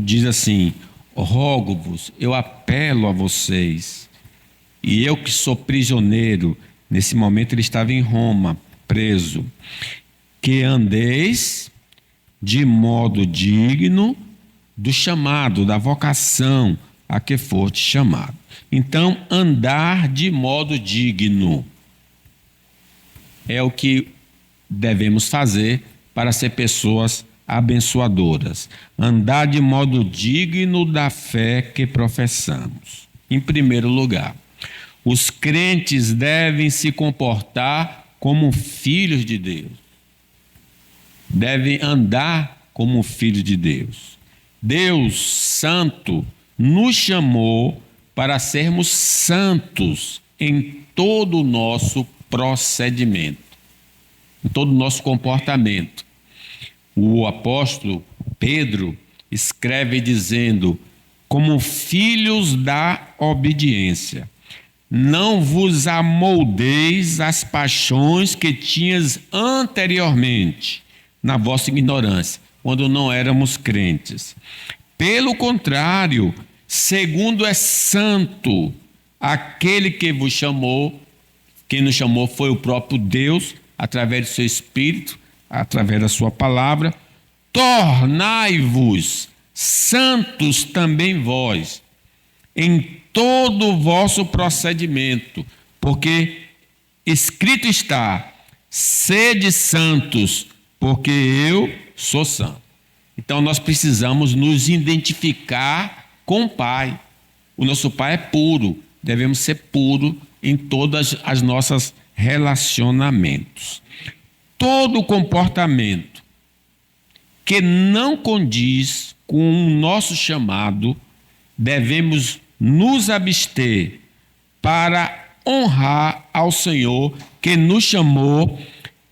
diz assim: rogo-vos, eu apelo a vocês, e eu que sou prisioneiro, nesse momento ele estava em Roma, preso, que andeis de modo digno do chamado, da vocação a que foste chamado. Então, andar de modo digno é o que devemos fazer para ser pessoas abençoadoras. Andar de modo digno da fé que professamos. Em primeiro lugar, os crentes devem se comportar como filhos de Deus. Devem andar como filhos de Deus. Deus Santo nos chamou para sermos santos em todo o nosso procedimento, em todo o nosso comportamento. O apóstolo Pedro escreve dizendo: como filhos da obediência, não vos amoldeis às paixões que tinhas anteriormente, na vossa ignorância, quando não éramos crentes. Pelo contrário, segundo é santo aquele que vos chamou, quem nos chamou foi o próprio Deus, através do seu Espírito, através da sua palavra, tornai-vos santos também vós, em todo o vosso procedimento, porque escrito está: sede santos, porque eu sou santo. Então nós precisamos nos identificar com o Pai. O nosso Pai é puro, devemos ser puros em todas as nossas relacionamentos. Todo comportamento que não condiz com o nosso chamado, devemos nos abster para honrar ao Senhor que nos chamou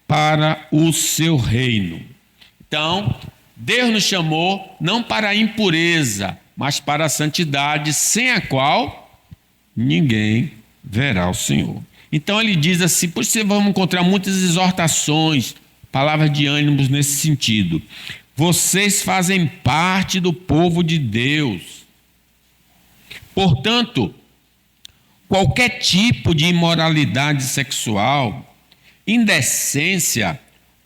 para o seu reino. Então, Deus nos chamou não para a impureza, mas para a santidade, sem a qual ninguém verá o Senhor. Então ele diz assim, por isso você vamos encontrar muitas exortações, palavras de ânimos nesse sentido. Vocês fazem parte do povo de Deus. Portanto, qualquer tipo de imoralidade sexual, indecência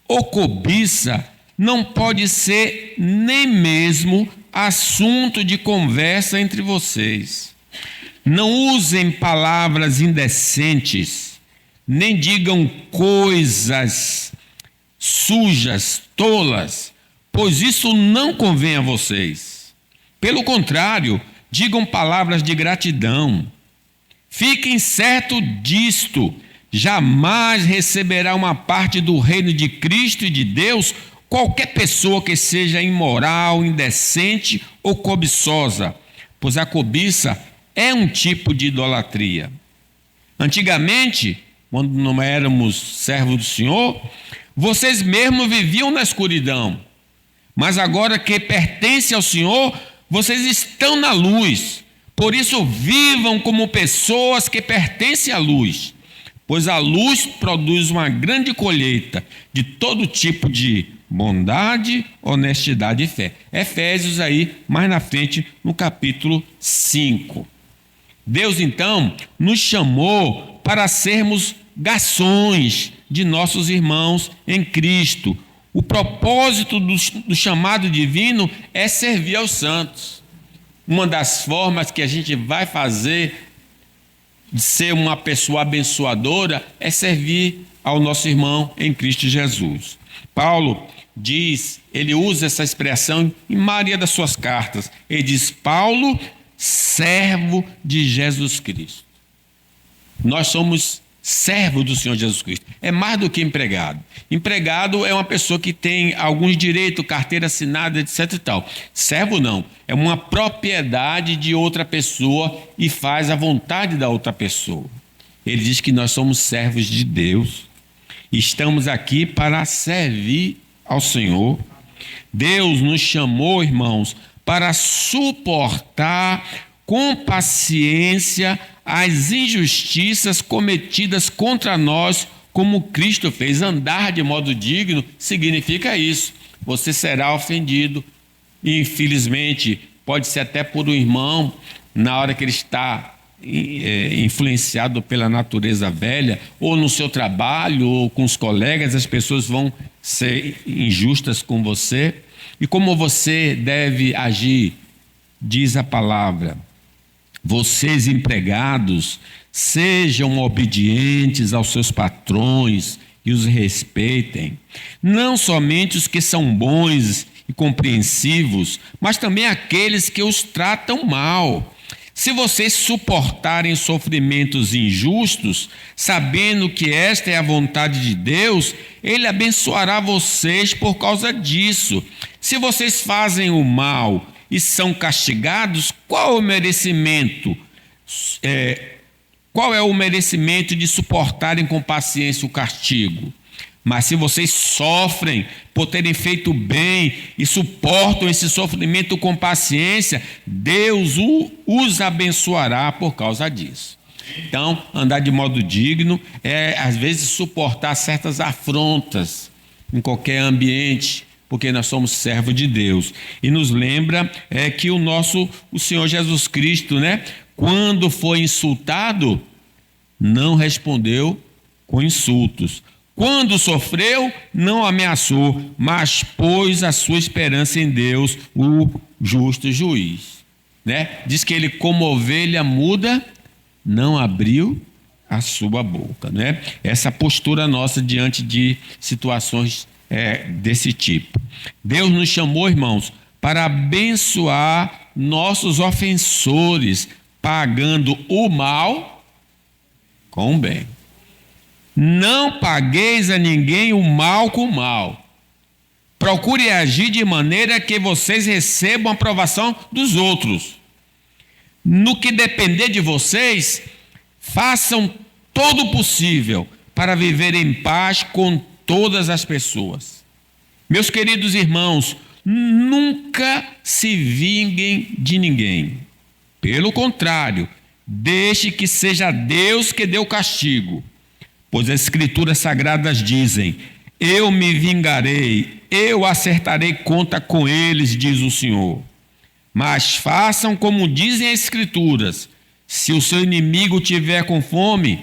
ou cobiça não pode ser nem mesmo assunto de conversa entre vocês. Não usem palavras indecentes, nem digam coisas sujas, tolas, pois isso não convém a vocês. Pelo contrário, digam palavras de gratidão. Fiquem certos disto: jamais receberá uma parte do reino de Cristo e de Deus qualquer pessoa que seja imoral, indecente ou cobiçosa, pois a cobiça é um tipo de idolatria. Antigamente, quando não éramos servos do Senhor, vocês mesmos viviam na escuridão, mas agora que pertencem ao Senhor, vocês estão na luz. Por isso, vivam como pessoas que pertencem à luz, pois a luz produz uma grande colheita de todo tipo de bondade, honestidade e fé. Efésios aí, mais na frente, no capítulo 5. Deus, então, nos chamou para sermos garçons de nossos irmãos em Cristo. O propósito do chamado divino é servir aos santos. Uma das formas que a gente vai fazer de ser uma pessoa abençoadora é servir ao nosso irmão em Cristo Jesus. Paulo diz, ele usa essa expressão em maioria das suas cartas. Ele diz: Paulo, servo de Jesus Cristo. Nós somos servos do Senhor Jesus Cristo. É mais do que empregado. Empregado é uma pessoa que tem alguns direitos, carteira assinada, etc e tal. Servo não. É uma propriedade de outra pessoa e faz a vontade da outra pessoa. Ele diz que nós somos servos de Deus. Estamos aqui para servir ao Senhor. Deus nos chamou, irmãos, para suportar com paciência as injustiças cometidas contra nós, como Cristo fez. Andar de modo digno significa isso. Você será ofendido, infelizmente, pode ser até por um irmão, na hora que ele está influenciado pela natureza velha, ou no seu trabalho, ou com os colegas, as pessoas vão ser injustas com você. E como você deve agir? Diz a palavra: vocês, empregados, sejam obedientes aos seus patrões e os respeitem, não somente os que são bons e compreensivos, mas também aqueles que os tratam mal. Se vocês suportarem sofrimentos injustos, sabendo que esta é a vontade de Deus, Ele abençoará vocês por causa disso. Se vocês fazem o mal e são castigados, qual é o merecimento? Qual é o merecimento de suportarem com paciência o castigo? Mas se vocês sofrem por terem feito bem e suportam esse sofrimento com paciência, Deus os abençoará por causa disso. Então, andar de modo digno é, às vezes, suportar certas afrontas em qualquer ambiente, porque nós somos servos de Deus. E nos lembra que o Senhor Jesus Cristo, quando foi insultado, não respondeu com insultos. Quando sofreu, não ameaçou, mas pôs a sua esperança em Deus, o justo juiz. Diz que ele, como ovelha muda, não abriu a sua boca. Essa postura nossa diante de situações desse tipo. Deus nos chamou, irmãos, para abençoar nossos ofensores, pagando o mal com o bem. Não pagueis a ninguém o mal com o mal. Procure agir de maneira que vocês recebam a aprovação dos outros. No que depender de vocês, façam todo o possível para viver em paz com todas as pessoas. Meus queridos irmãos, nunca se vinguem de ninguém. Pelo contrário, deixe que seja Deus que dê o castigo. Pois as Escrituras Sagradas dizem: eu me vingarei, eu acertarei conta com eles, diz o Senhor. Mas façam como dizem as Escrituras: se o seu inimigo tiver com fome,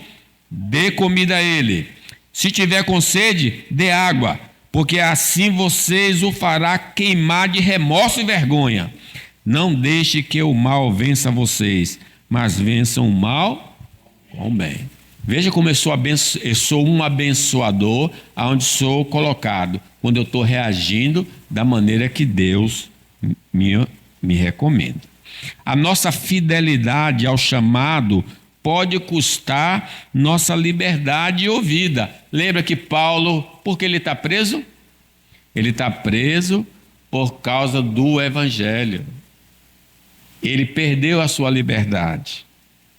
dê comida a ele. Se tiver com sede, dê água, porque assim vocês o fará queimar de remorso e vergonha. Não deixe que o mal vença vocês, mas vençam o mal com o bem. Veja como eu sou um abençoador aonde sou colocado, quando eu estou reagindo da maneira que Deus me recomenda. A nossa fidelidade ao chamado pode custar nossa liberdade ou vida. Lembra que Paulo, por que ele está preso? Ele está preso por causa do Evangelho. Ele perdeu a sua liberdade.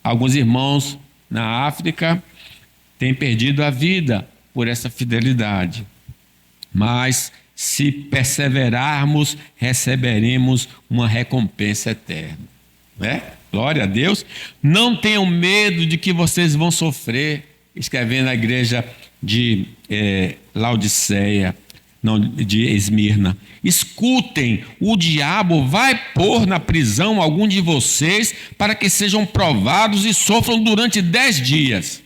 Alguns irmãos na África têm perdido a vida por essa fidelidade. Mas, se perseverarmos, receberemos uma recompensa eterna. Glória a Deus. Não tenham medo de que vocês vão sofrer. Escrevendo na igreja de Laodiceia, não, de Esmirna. Escutem, o diabo vai pôr na prisão algum de vocês para que sejam provados e sofram durante 10 dias.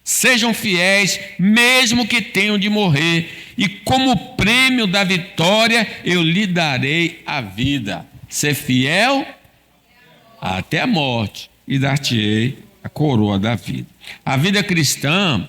Sejam fiéis, mesmo que tenham de morrer, e como prêmio da vitória eu lhe darei a vida. Ser fiel até a morte, e dar-te-ei a coroa da vida. A vida cristã,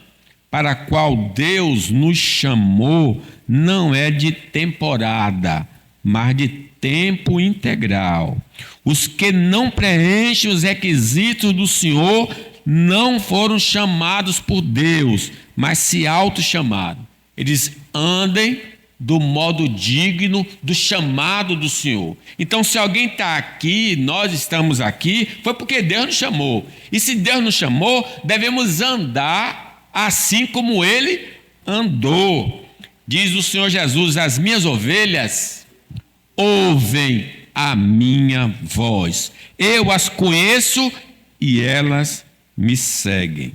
para a qual Deus nos chamou, não é de temporada, mas de tempo integral. Os que não preenchem os requisitos do Senhor não foram chamados por Deus, mas se auto-chamaram. Eles andem do modo digno do chamado do Senhor. Então, se alguém está aqui, nós estamos aqui, foi porque Deus nos chamou. E se Deus nos chamou, devemos andar assim como Ele andou. Diz o Senhor Jesus: as minhas ovelhas ouvem a minha voz. Eu as conheço e elas me seguem.